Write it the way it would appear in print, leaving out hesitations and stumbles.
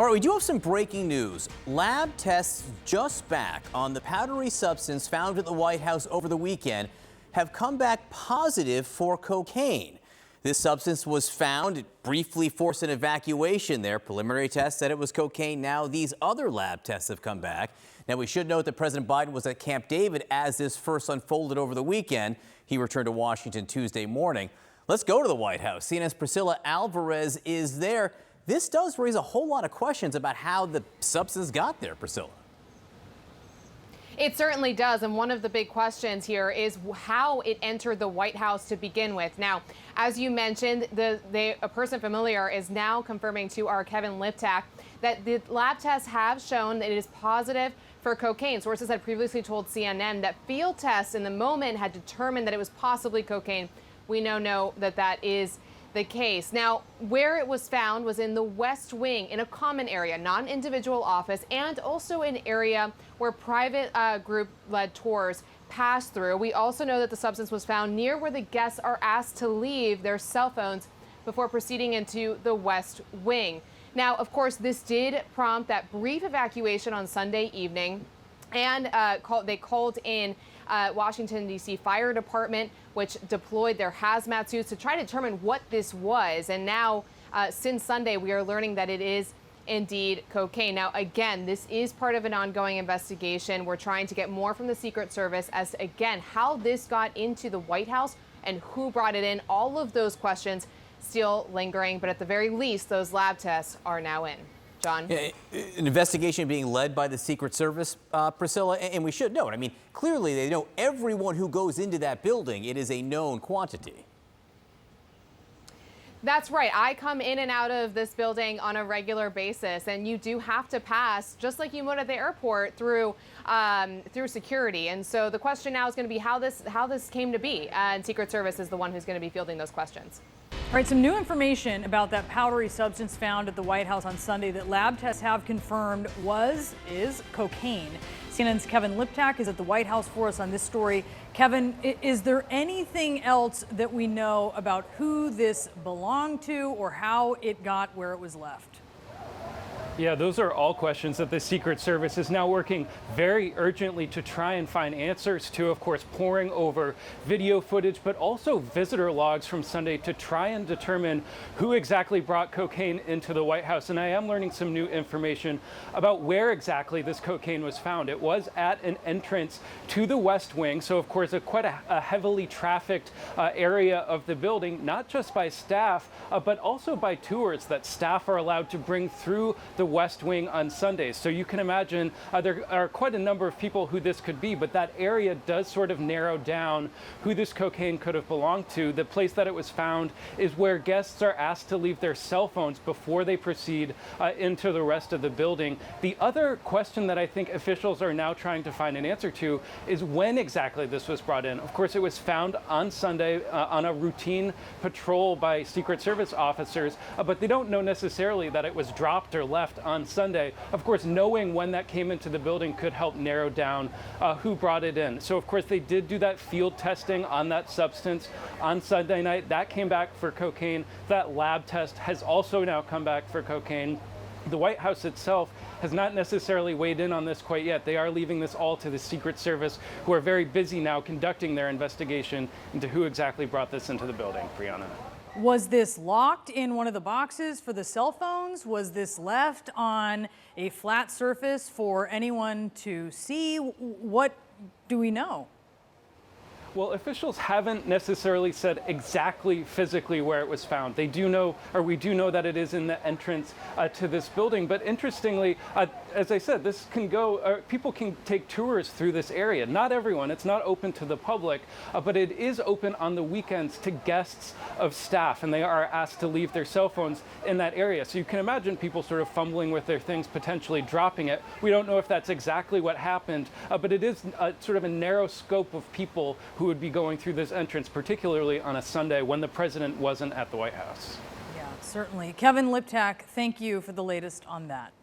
All right, we do have some breaking news. Lab tests just back on the powdery substance found at the White House over the weekend have come back positive for cocaine. This substance was found. It briefly forced an evacuation there. Preliminary tests said it was cocaine. Now these other lab tests have come back. Now we should note that President Biden was at Camp David as this first unfolded over the weekend. He returned to Washington Tuesday morning. Let's go to the White House. CNN's Priscilla Alvarez is there. This does raise a whole lot of questions about how the substance got there, Priscilla. It certainly does. And one of the big questions here is how it entered the White House to begin with. Now, as you mentioned, a person familiar is now confirming to our Kevin Liptak that the lab tests have shown that it is positive for cocaine. Sources had previously told CNN that field tests in the moment had determined that it was possibly cocaine. We now know that that is the case. Now, where it was found was in the West Wing, in a common area, not an individual office, and also an area where private group-led tours pass through. We also know that the substance was found near where the guests are asked to leave their cell phones before proceeding into the West Wing. Now, of course, this did prompt that brief evacuation on Sunday evening, and they called in Washington, D.C. Fire Department, which deployed their hazmat suits to try to determine what this was. And now, since Sunday, we are learning that it is indeed cocaine. Now, again, this is part of an ongoing investigation. We're trying to get more from the Secret Service as to, again, how this got into the White House and who brought it in. All of those questions still lingering, but at the very least, those lab tests are now in. John? An investigation being led by the Secret Service, Priscilla, and we should note, I mean, clearly they know everyone who goes into that building. It is a known quantity. That's right. I come in and out of this building on a regular basis, and you do have to pass, just like you would at the airport, through security. And so the question now is going to be how this came to be, and Secret Service is the one who's going to be fielding those questions. All right, some new information about that powdery substance found at the White House on Sunday that lab tests have confirmed is cocaine. CNN's Kevin Liptak is at the White House for us on this story. Kevin, is there anything else that we know about who this belonged to or how it got where it was left? Yeah, those are all questions that the Secret Service is now working very urgently to try and find answers to, of course, poring over video footage, but also visitor logs from Sunday to try and determine who exactly brought cocaine into the White House. And I am learning some new information about where exactly this cocaine was found. It was at an entrance to the West Wing, so of course quite a heavily trafficked area of the building, not just by staff, but also by tours that staff are allowed to bring through the West Wing on Sundays. So you can imagine there are quite a number of people who this could be, but that area does sort of narrow down who this cocaine could have belonged to. The place that it was found is where guests are asked to leave their cell phones before they proceed into the rest of the building. The other question that I think officials are now trying to find an answer to is when exactly this was brought in. Of course, it was found on Sunday on a routine patrol by Secret Service officers, but they don't know necessarily that it was dropped or left on Sunday. Of course, knowing when that came into the building could help narrow down who brought it in. So, of course, they did do that field testing on that substance on Sunday night. That came back for cocaine. That lab test has also now come back for cocaine. The White House itself has not necessarily weighed in on this quite yet. They are leaving this all to the Secret Service, who are very busy now conducting their investigation into who exactly brought this into the building. Brianna. Was this locked in one of the boxes for the cell phones? Was this left on a flat surface for anyone to see? What do we know? Well, officials haven't necessarily said exactly physically where it was found. They do know, or we do know that it is in the entrance to this building. But interestingly, as I said, this can go, people can take tours through this area. Not everyone, it's not open to the public, but it is open on the weekends to guests of staff, and they are asked to leave their cell phones in that area. So you can imagine people sort of fumbling with their things, potentially dropping it. We don't know if that's exactly what happened, but it is sort of a narrow scope of people who would be going through this entrance, particularly on a Sunday when the president wasn't at the White House. Yeah, certainly. Kevin Liptak, thank you for the latest on that.